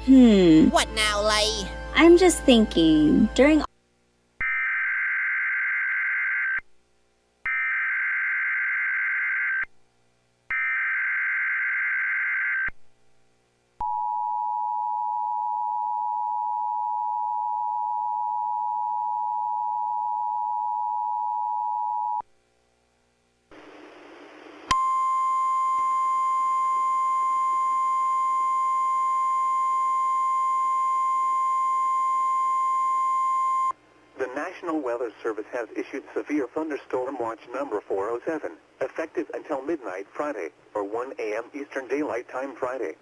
What now, Lay? I'm just thinking, during The National Weather Service has issued severe thunderstorm watch number 407, effective until midnight Friday, or 1 a.m. Eastern Daylight Time Friday.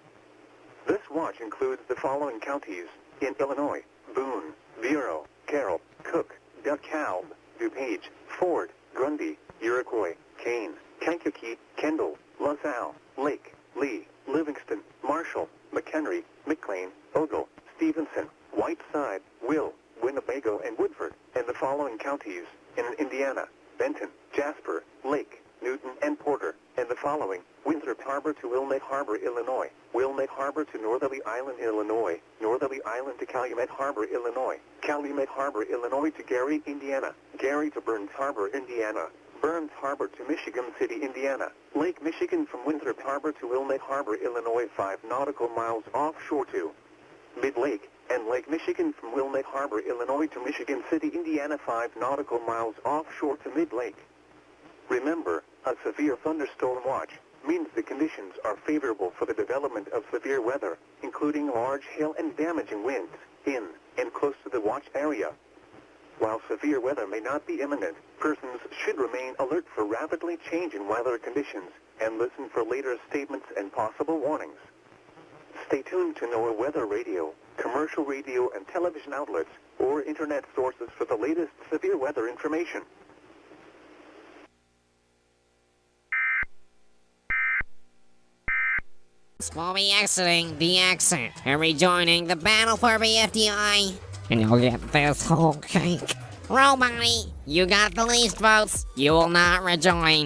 This watch includes the following counties in Illinois: Boone, Vero, Carroll, Cook, DeKalb, DuPage, Ford, Grundy, Iroquois, Kane, Kankakee, Kendall, LaSalle, Lake, Lee, Livingston, Marshall, McHenry, McLean, Ogle, Stevenson, Whiteside, Will, Winnebago, and Woodford, and the following counties in Indiana: Benton, Jasper, Lake, Newton, and Porter, and the following: Winthrop Harbor to Wilmette Harbor, Illinois; Wilmette Harbor to Northerly Island, Illinois; Northerly Island to Calumet Harbor, Illinois; Calumet Harbor, Illinois to Gary, Indiana; Gary to Burns Harbor, Indiana; Burns Harbor to Michigan City, Indiana; Lake Michigan from Winthrop Harbor to Wilmette Harbor, Illinois, 5 nautical miles offshore to Mid-Lake, and Lake Michigan from Wilmette Harbor, Illinois to Michigan City, Indiana, 5 nautical miles offshore to Mid-Lake. Remember, a severe thunderstorm watch means the conditions are favorable for the development of severe weather, including large hail and damaging winds, in and close to the watch area. While severe weather may not be imminent, persons should remain alert for rapidly changing weather conditions and listen for later statements and possible warnings. Stay tuned to NOAA Weather Radio, commercial radio and television outlets, or internet sources for the latest severe weather information. We'll be exiting the exit and rejoining the battle for the FDI. And you'll get this whole cake. Roll, buddy. You got the least votes. You will not rejoin.